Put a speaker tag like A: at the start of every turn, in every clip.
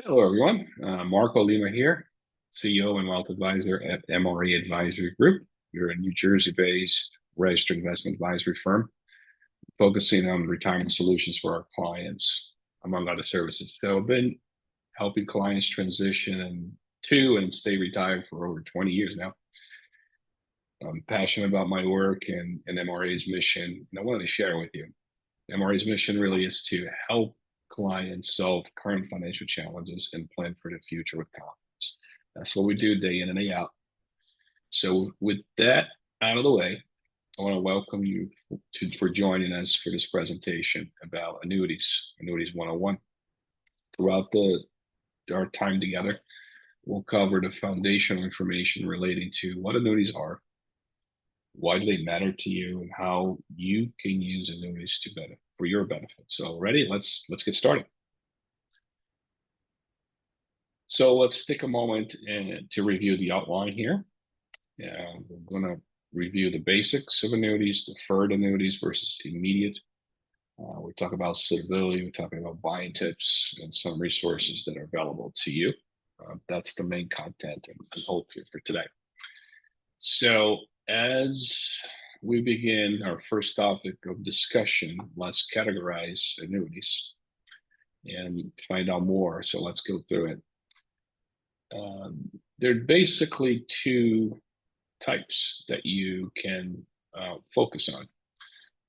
A: Hello, everyone. Marco Lima here, CEO and Wealth Advisor at MRA Advisory Group. We're a New Jersey-based registered investment advisory firm focusing on retirement solutions for our clients, among other services. So I've been helping clients transition to and stay retired for over 20 years now. I'm passionate about my work and MRA's mission, and I wanted to share with you. MRA's mission really is to help clients solve current financial challenges and plan for the future with confidence. That's what we do day in and day out. So, with that out of the way, I want to welcome you for joining us for this presentation about annuities 101. Throughout our time together, we'll cover the foundational information relating to what annuities are, why do they matter to you, and how you can use annuities to benefit for your benefit. So, ready? Let's get started. So let's take a moment to review the outline here. We're going to review the basics of annuities, deferred annuities versus immediate. We talk about suitability. We're talking about buying tips and some resources that are available to you. That's the main content and hope for today. So as we begin our first topic of discussion, let's categorize annuities and find out more. So let's go through it. There are basically two types that you can focus on.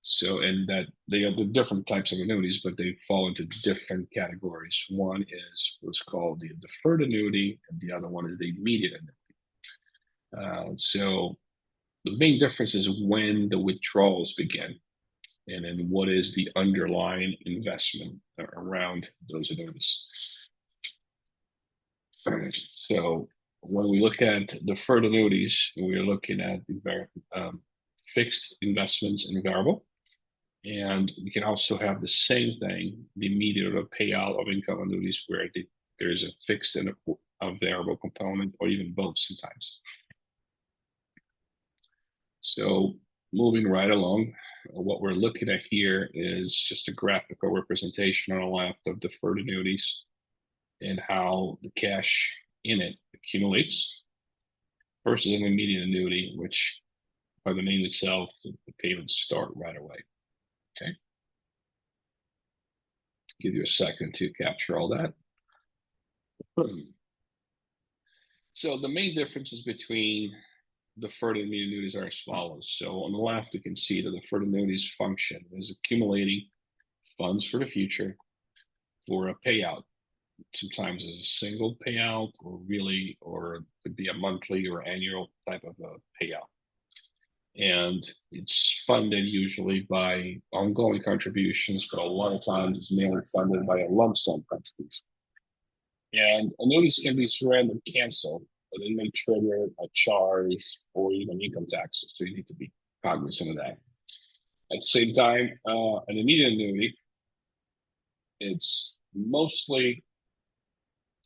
A: So, and that they are the different types of annuities, but they fall into different categories. One is what's called the deferred annuity, and the other one is the immediate annuity. So, the main difference is when the withdrawals begin, and then what is the underlying investment around those annuities. So when we look at deferred annuities, we're looking at the fixed investments and variable. And we can also have the same thing, the immediate or payout of income annuities, where there's a fixed and a variable component, or even both sometimes. So moving right along, what we're looking at here is just a graphical representation on the left of deferred annuities and how the cash in it accumulates versus an immediate annuity, which by the name itself, the payments start right away. Okay. Give you a second to capture all that. So the main differences between deferred and immediate annuities are as follows. So on the left, you can see the deferred annuities function is accumulating funds for the future for a payout. Sometimes as a single payout, or it could be a monthly or annual type of a payout. And it's funded usually by ongoing contributions, but a lot of times it's mainly funded by a lump sum contribution. And annuities can be surrendered and canceled, but it may trigger a charge or even income taxes. So you need to be cognizant of that. At the same time, an immediate annuity, it's mostly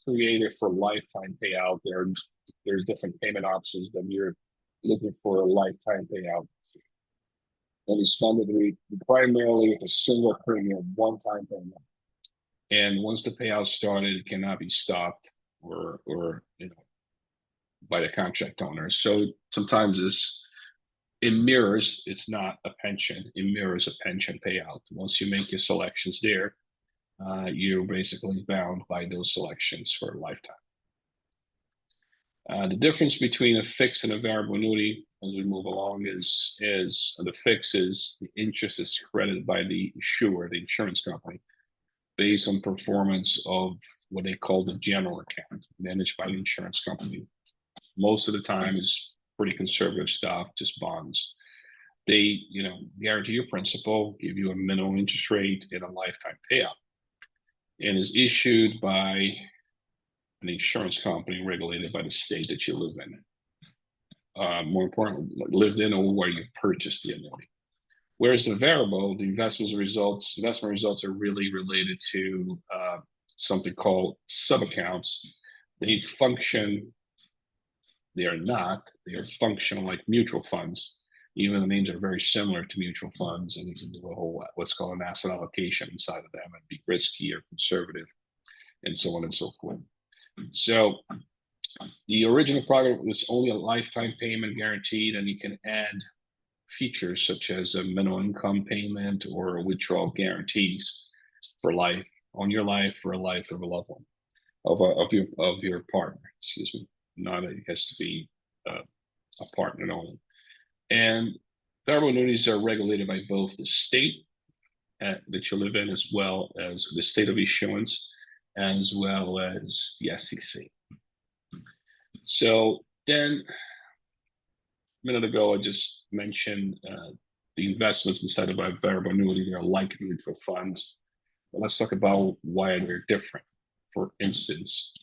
A: created for lifetime payout. There's different payment options, but you're looking for a lifetime payout. And it's funded primarily with a single premium, one-time payment. And once the payout started, it cannot be stopped or by the contract owner. So sometimes it mirrors, it's not a pension, it mirrors a pension payout. Once you make your selections there, you're basically bound by those selections for a lifetime. The difference between a fixed and a variable annuity as we move along is the fix is the interest is credited by the issuer, the insurance company, based on performance of what they call the general account managed by the insurance company. Most of the time is pretty conservative stuff, just bonds. They, guarantee your principal, give you a minimum interest rate and a lifetime payout, and is issued by an insurance company regulated by the state that you live in. More importantly, lived in or where you purchased the annuity. Whereas the variable, the investment results are really related to something called sub-accounts. They function, they are functional like mutual funds. Even the names are very similar to mutual funds, and you can do a whole what's called an asset allocation inside of them and be risky or conservative. and so on and so forth. So the original product was only a lifetime payment guaranteed, and you can add features such as a minimum income payment or withdrawal guarantees for life, on your life, for a life of a loved one, of your partner. Excuse me. Not it has to be a partner only. And variable annuities are regulated by both the state that you live in, as well as the state of issuance, as well as the SEC. So then, a minute ago, I just mentioned the investments inside of a variable annuity. They're like mutual funds. But let's talk about why they're different. For instance,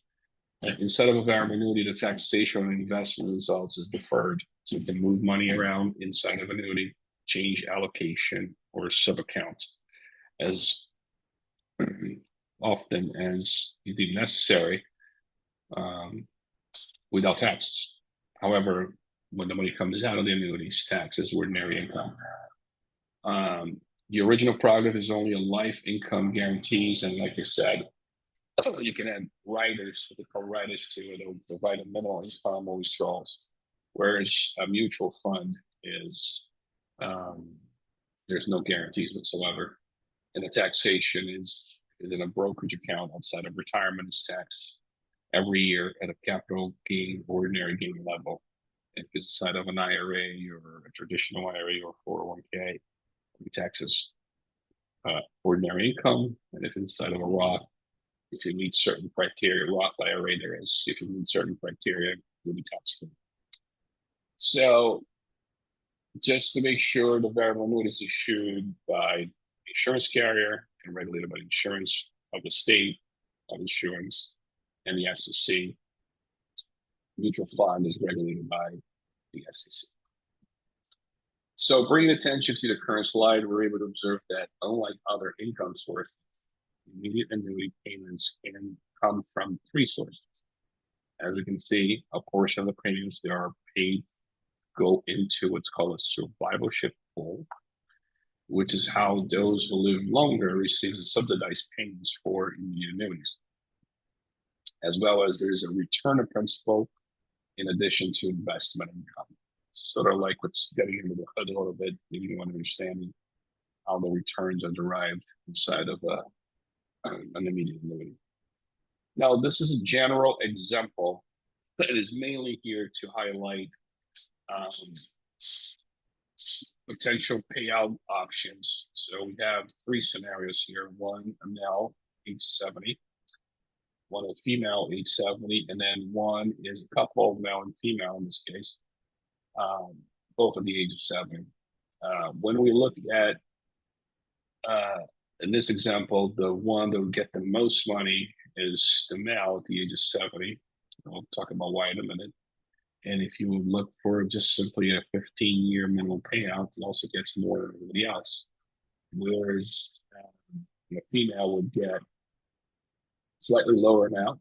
A: inside of a variable annuity, the taxation on investment results is deferred. So you can move money around inside of an annuity, change allocation or sub account as often as you deem necessary um, without taxes. However, when the money comes out of the annuities, taxes ordinary income. The original product is only a life income guarantees, and like I said, you can add riders, what they call riders to it, to provide a minimal income or withdrawals. Whereas a mutual fund is um, there's no guarantees whatsoever, and the taxation is in a brokerage account outside of retirement is taxed every year at a capital gain ordinary gain level. If it's inside of an IRA or a traditional IRA or 401k, it taxes ordinary income, and if it's inside of a Roth, if you meet certain criteria, Roth IRA there is. If you meet certain criteria, you'll be tax free. So just to make sure the variable annuity is issued by the insurance carrier and regulated by the insurance of the state of insurance and the SEC. Mutual fund is regulated by the SEC. So bringing attention to the current slide, we're able to observe that unlike other income sources, immediate annuity payments can come from three sources. As we can see, a portion of the premiums that are paid go into what's called a survivorship pool, which is how those who live longer receive the subsidized payments for immediate annuities. As well as there's a return of principal in addition to investment income. Sort of like what's getting into the hood a little bit, giving you an understanding how the returns are derived inside of an immediate annuity. Now, this is a general example that is mainly here to highlight potential payout options. So we have three scenarios here: one a male, age 70, one a female, age 70, and then one is a couple, male and female in this case, both at the age of 70. When we look at, in this example, the one that would get the most money is the male at the age of 70. I'll talk about why in a minute. And if you look for just simply a 15-year minimum payout, it also gets more than everybody else. Whereas the female would get slightly lower now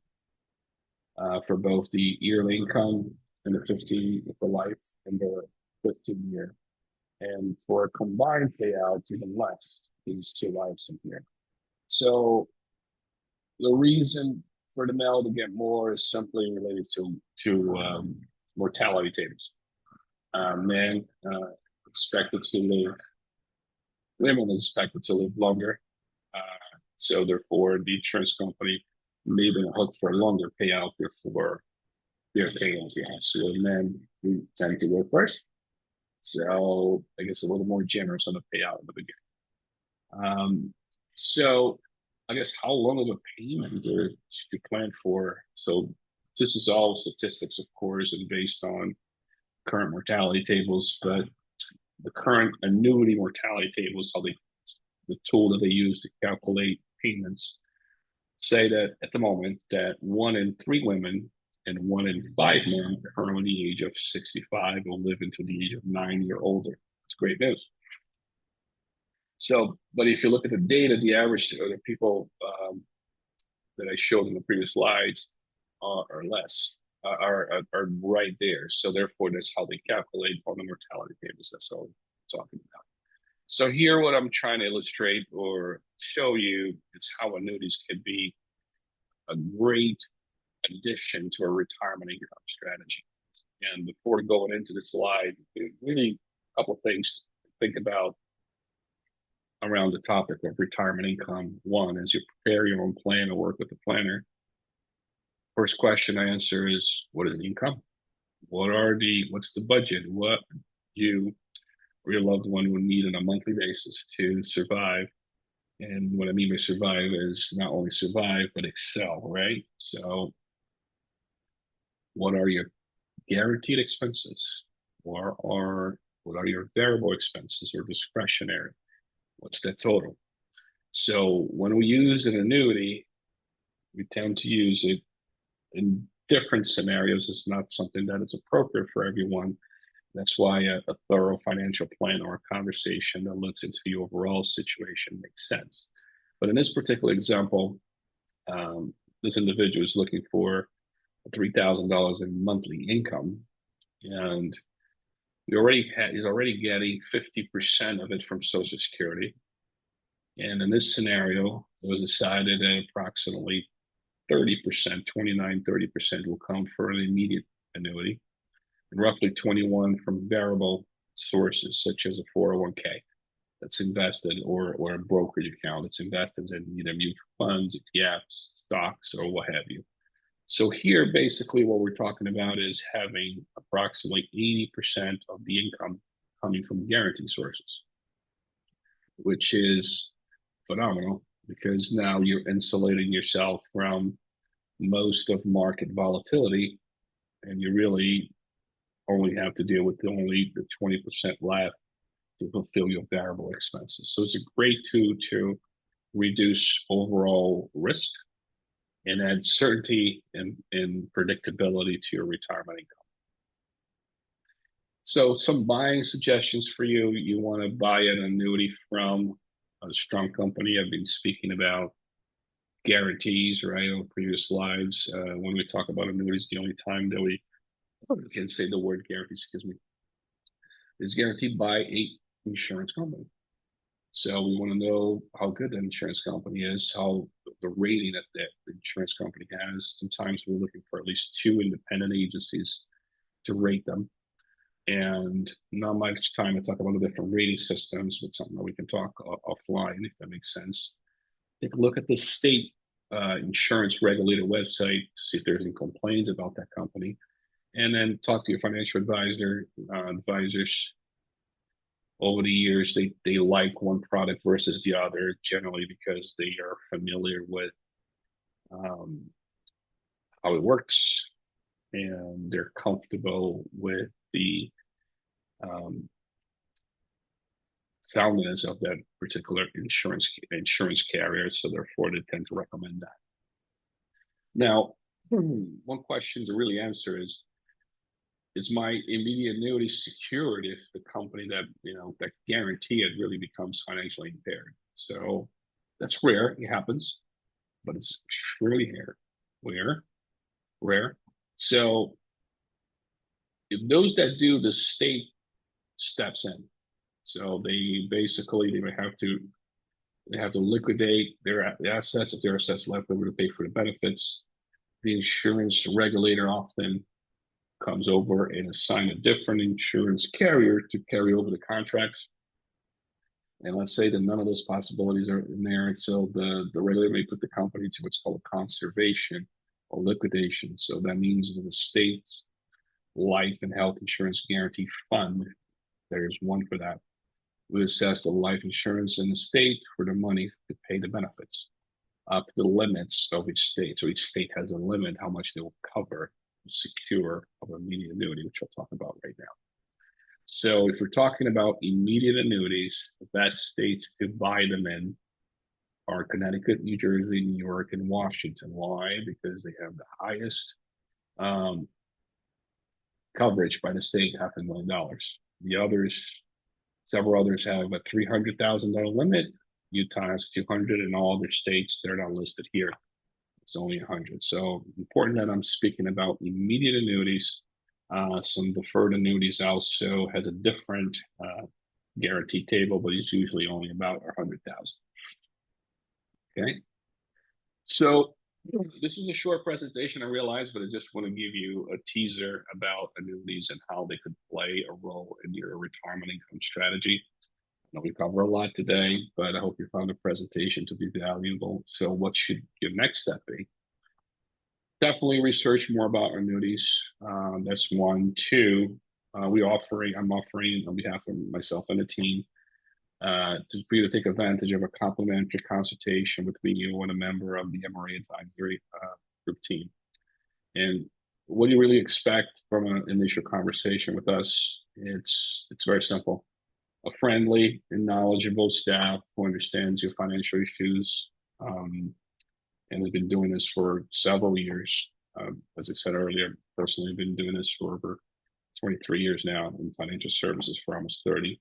A: for both the yearly income and the 15 for life and the 15-year. And for a combined payout, even less, these two lives in here. So the reason for the male to get more is simply related to mortality tables. Men expected to live, women expected to live longer. So therefore, the insurance company may be hook for a longer payout before their payouts. Yeah, so men we tend to go first. So I guess a little more generous on the payout in the beginning. So I guess how long of a payment should you plan for? So this is all statistics, of course, and based on current mortality tables, but the current annuity mortality tables, the tool that they use to calculate payments, say that at the moment that 1 in 3 women and 1 in 5 men currently the age of 65 will live until the age of 90 or older. It's great news. So, but if you look at the data, the average of the people that I showed in the previous slides are less, are right there. So therefore, that's how they calculate on the mortality tables. That's all I'm talking about. So here, what I'm trying to illustrate or show you is how annuities can be a great addition to a retirement income strategy. And before going into the slide, really a couple of things to think about around the topic of retirement income. One, as you prepare your own plan or work with a planner, first question I answer is, what is the income? What's the budget? What you or your loved one would need on a monthly basis to survive? And what I mean by survive is not only survive, but excel, right? So what are your guaranteed expenses? Or what are your variable expenses or discretionary? What's that total? So when we use an annuity, we tend to use it in different scenarios. It's not something that is appropriate for everyone. That's why a thorough financial plan or a conversation that looks into the overall situation makes sense. But in this particular example, this individual is looking for $3,000 in monthly income, and he's already getting 50% of it from Social Security. And in this scenario, it was decided that approximately 30%, 29, 30% will come for an immediate annuity, and roughly 21 from variable sources, such as a 401k that's invested or a brokerage account that's invested in either mutual funds, ETFs, stocks, or what have you. So here, basically, what we're talking about is having approximately 80% of the income coming from guaranteed sources, which is phenomenal because now you're insulating yourself from most of market volatility, and you really only have to deal with only the 20% left to fulfill your variable expenses. So it's a great tool to reduce overall risk and add certainty and predictability to your retirement income. So some buying suggestions for you. You want to buy an annuity from a strong company. I've been speaking about guarantees, right, on previous slides. When we talk about annuities, the only time that we can say the word guarantees, excuse me, is guaranteed by a insurance company. So we want to know how good the insurance company is, how the rating that the insurance company has. Sometimes we're looking for at least two independent agencies to rate them. And not much time to talk about the different rating systems, but something that we can talk offline if that makes sense. Take a look at the state insurance regulator website to see if there's any complaints about that company, and then talk to your financial advisors. Over the years, they like one product versus the other, generally because they are familiar with how it works, and they're comfortable with the soundness of that particular insurance carrier. So therefore, they tend to recommend that. Now, one question to really answer is my immediate annuity secured if the company that guarantee it really becomes financially impaired? So that's rare. It happens, but it's extremely rare. So if those that do, the state steps in. So they have to liquidate their assets if there are assets left over to pay for the benefits. The insurance regulator often comes over and assign a different insurance carrier to carry over the contracts. And let's say that none of those possibilities are in there. And so the regulator may put the company to what's called conservation or liquidation. So that means that the state's life and health insurance guarantee fund, there's one for that, we assess the life insurance in the state for the money to pay the benefits up to the limits of each state. So each state has a limit how much they will cover secure of immediate annuity, which I'll talk about right now. So if we're talking about immediate annuities, the best states to buy them in are Connecticut, New Jersey, New York, and Washington. Why? Because they have the highest coverage by the state, $500,000. The others, several others have a $300,000 limit. Utah has 200, and all other states, they're not listed here. It's only 100. So important that I'm speaking about immediate annuities. Some deferred annuities also has a different guarantee table, but it's usually only about 100,000. Okay. So This is a short presentation, I realize, but I just want to give you a teaser about annuities and how they could play a role in your retirement income strategy. I know we cover a lot today, but I hope you found the presentation to be valuable. So what should your next step be? Definitely research more about annuities. That's one. Two, I'm offering on behalf of myself and the team for you to take advantage of a complimentary consultation with me, you and a member of the MRA advisory group team. And what do you really expect from an initial conversation with us? It's very simple. A friendly and knowledgeable staff who understands your financial issues and has been doing this for several years. As I said earlier, personally, I've been doing this for over 23 years now in financial services for almost 30.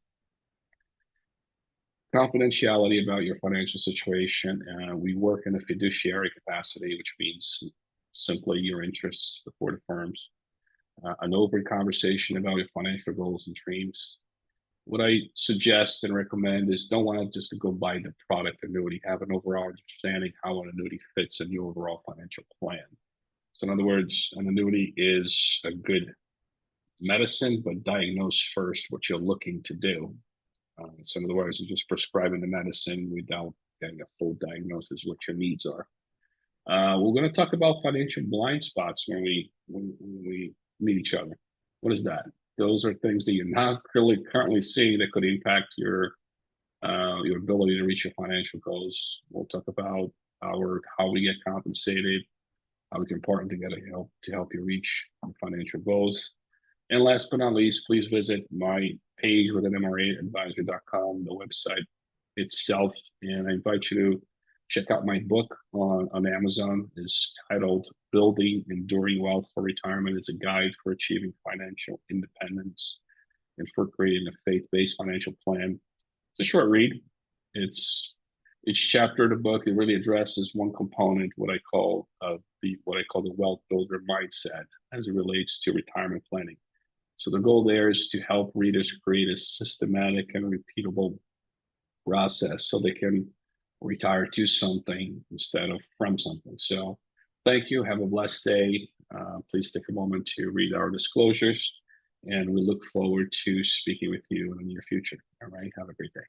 A: Confidentiality about your financial situation. We work in a fiduciary capacity, which means simply your interests before the firms. An open conversation about your financial goals and dreams. What I suggest and recommend is don't want to just to go buy the product annuity. Have an overall understanding how an annuity fits in your overall financial plan. So, in other words, an annuity is a good medicine, but diagnose first what you're looking to do. So, in other words, you're just prescribing the medicine without getting a full diagnosis of what your needs are. We're going to talk about financial blind spots when we meet each other. What is that? Those are things that you're not really currently seeing that could impact your ability to reach your financial goals. We'll talk about how we get compensated, how we can partner together to help you reach financial goals. And last but not least, please visit my page within mraadvisory.com, the website itself. And I invite you to check out my book on Amazon. It's titled Building Enduring Wealth for Retirement. It's a guide for achieving financial independence and for creating a faith-based financial plan. It's a short read. It's each chapter of the book, it really addresses one component, what I call the wealth builder mindset as it relates to retirement planning. So the goal there is to help readers create a systematic and repeatable process so they can retire to something instead of from something. So thank you. Have a blessed day. Please take a moment to read our disclosures, and we look forward to speaking with you in the near future. All right. Have a great day.